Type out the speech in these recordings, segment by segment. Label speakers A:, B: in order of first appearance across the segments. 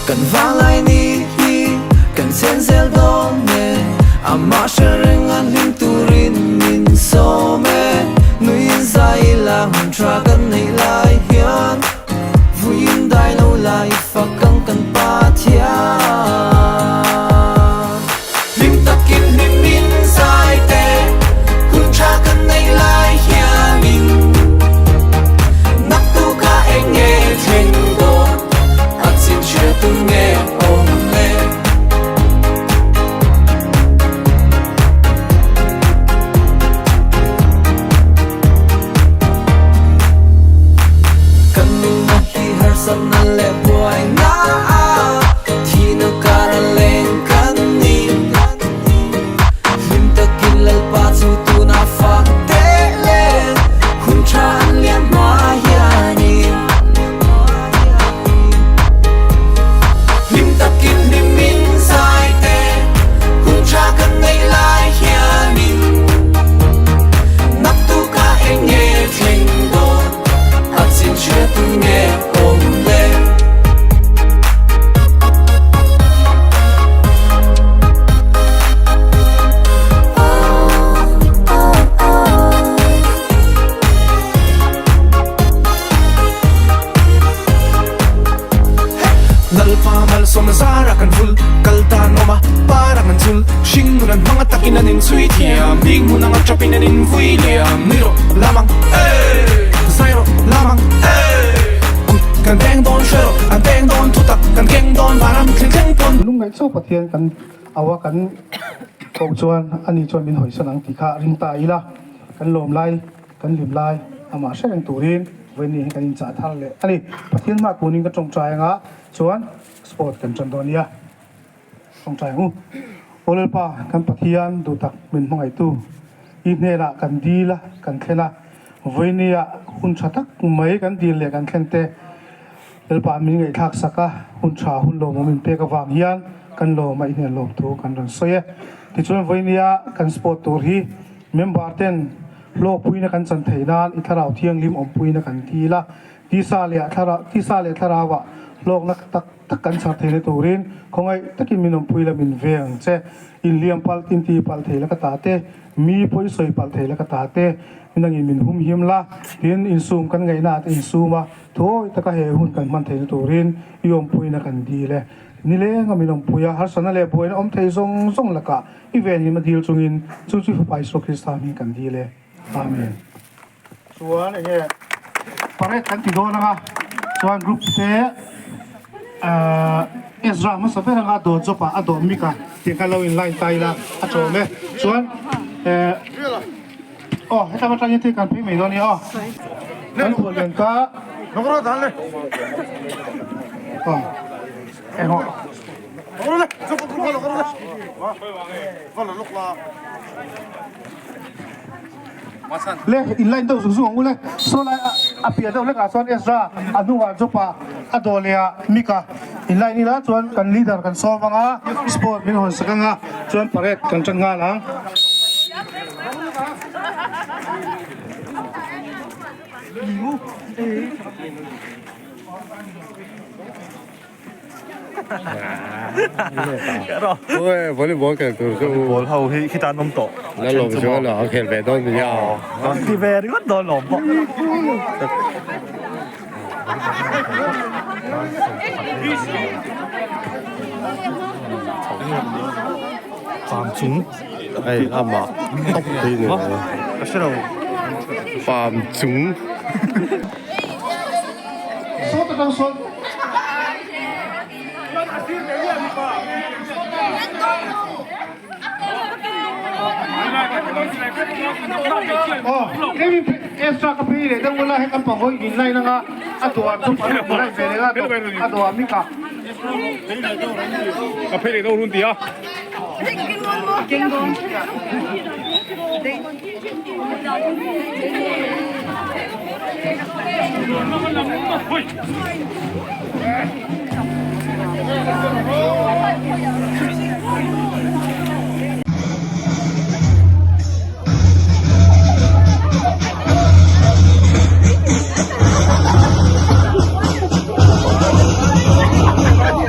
A: kan valai ni hi kan sen zel dom me ama shereng an lim turin min so me nuin zai la hun tra kan nei lai hian vuin dai lo lai fakang kan pa thia lim takin lim min zai te hun tra kan nei lai hianin nak tu ka enge theng do at sin che tu nge om le kan na hi har san na le boy na thi na kara leng kan ni lim takin lal pa chu tu na fa te le hun tra an liam ma hiani lim takin lim min sai te hun tra kan nei lai hianin nak tu ka enge theng do at sin che tu nge om le nalpa mal som zara kan ful kalta noma para kan sul shingunan mga takinan in sweet hiam ding mo nang chapin in fuiliam niro lamang zairo lamang kut kan deng don shero an deng don tutak kan geng don baram kling kling pon
B: lung ngai chu pathian kan awa kan ko chuan ani chuan min hoi sanang ti kha ring ta ila kan lom lai kan lim lai ama seng turin veni kan in cha thar le ani pathian ma kuning ka chong chai nga chuan sport kan chan donia chong chai hu olel pa kan pathian du tak min mangai tu i nela kan dila kan thela venia hun thatak mai kan dil le kan thlente elpa min ngai thak saka hun tha hun lo min pe ka wang hian kan lo mai ne lo tu kan ran soye ti chuan venia kan sport tur hi member ten lo puina kan chan theinan i tharau thiang lim om puina kan thila ti sa le thara wa lok nak tak kan sa thele turin khongai takin minom puila min veng che in liam pal tin ti pal thela ka ta te mi poi soi pal thela ka ta te minang in min hum him la tin in sum kan ngai na in suma thoi taka he hun kan man thele turin iom puina kan di le ni le nga minom puya har sana le boin om thei zong zong laka event ni ma dil chungin chu chu pai so krista mi kan di le amen chuan enge pare kan ti do na nga chuan group te Ezra mas sa pera nga do jopa ado mika ti ka lo in line tai la a chome chuan heta ma tani te kan pi me do ni kan ko len ka
C: nokro dan le
B: ho
C: nokro le jopa ku nokro le wa lok la
B: le in line do su ngule so la apia do le ka son Ezra anu wa jopa adolia mika in line ni la chuan kan leader kan so manga sport min hon sakanga chuan paret kan chan nga lang
C: ôi volleyball cái từ chỗ
D: volleyball hầu khi ta nông tổ
C: nó lồng xuống nó kẹt về đâu thì nhau
D: thì về thì vẫn đòi lỏm bọ phạm chúng
C: ấy làm mà tóc đi nữa
D: cái đâu
C: phạm chúng
B: so ta dang so Kami extra kapi le dang wala hekan pa hoy in line nga ato ato pa wala vele nga ato amika
C: cà phê này đâu luôn tí à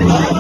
E: Thank you.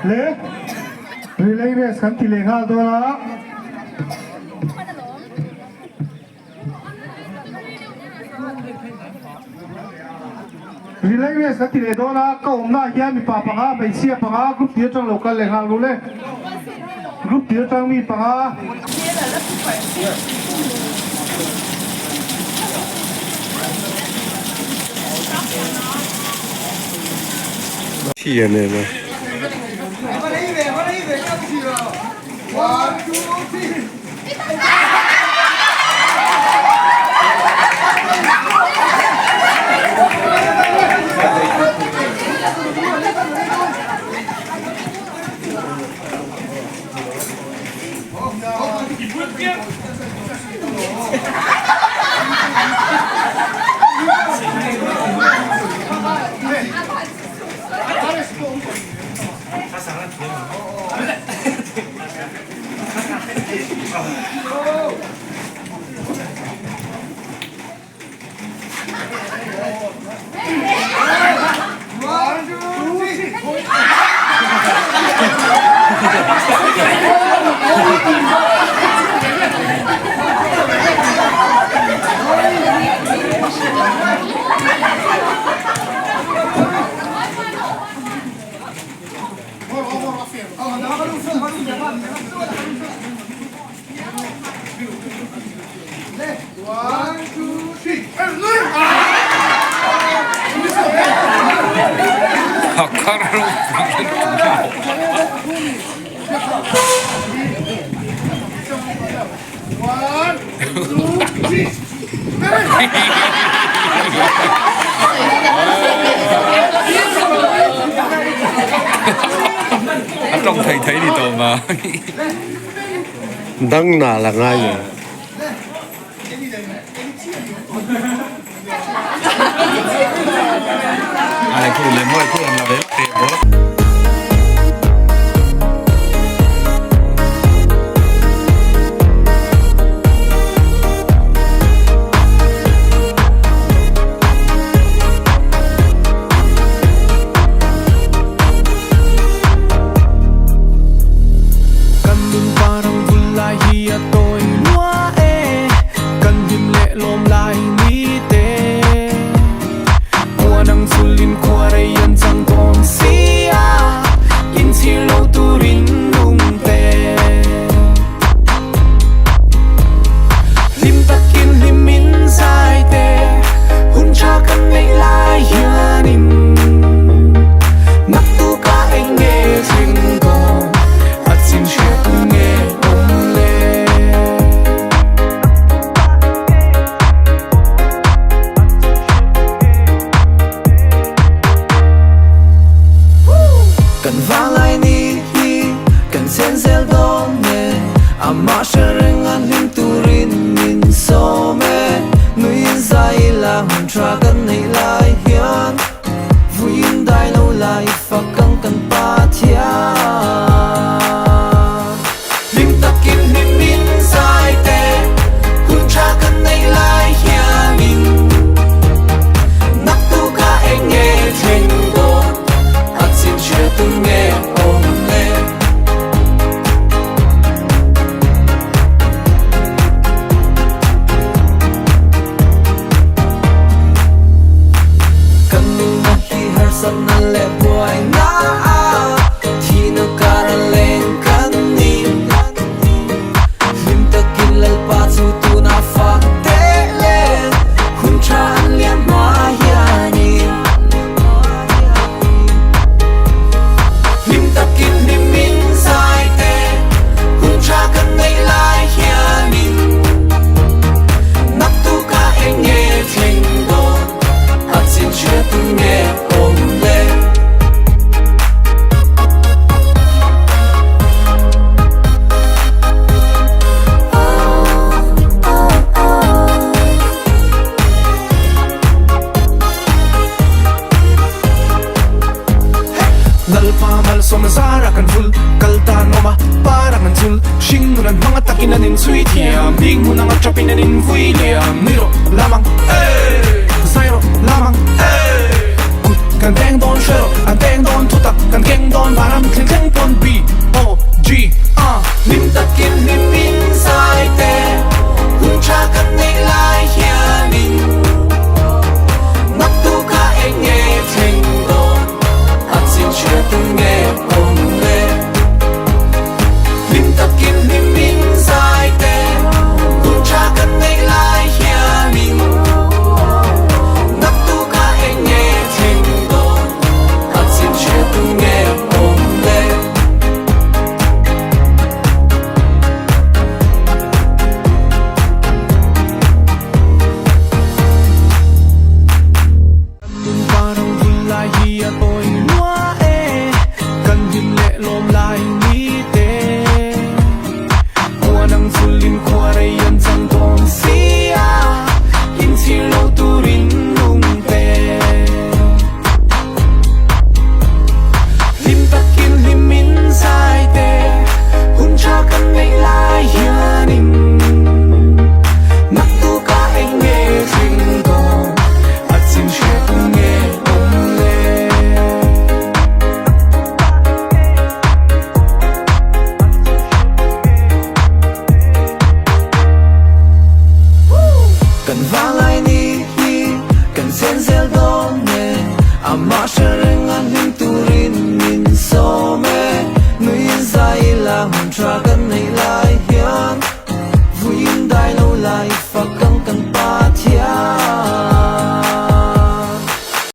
B: le relay race kan ti le ngal do la relay race kan ti le do la ka om na hian mi pa panga bai sia panga group tir tang local le ngal lu le group tir tang mi panga
D: Thiên này mà.
E: Trong thầy thấy đi tàu mà
D: Đăng nà là ngay rồi.
E: aiพูดเลยไม่พูดเราเลยเตะบอล
A: Nalpamalasomasara kan full kaltanoma parang ansul shingunan mga takinanin sweet yam big mo nang atchapinanin fuiliam niro lamang eh zairo lamang eh kut kan teng don shero an teng don thutak kan keng don varam thleng thleng pon b o g nim takin nim inside te hun cha kan nei lai hianin nak tu ka enge thleng don at sin shre tu nge om le nim takin nim inside te hun cha kan nei lai hianin nak tu ka enge thleng don at sin shre tu nge om le parang bulay hiya to'y luwae kan himle lom lai ni te wanang fulin kwaray yan sang don siya in silo turin nung te lim takin limin say te hun cha kan ngay lai hiyanin nak tu ka ay nghe thình don at sin share tu nghe om le kan vangai ni kan sen sel dong ne ama shereng an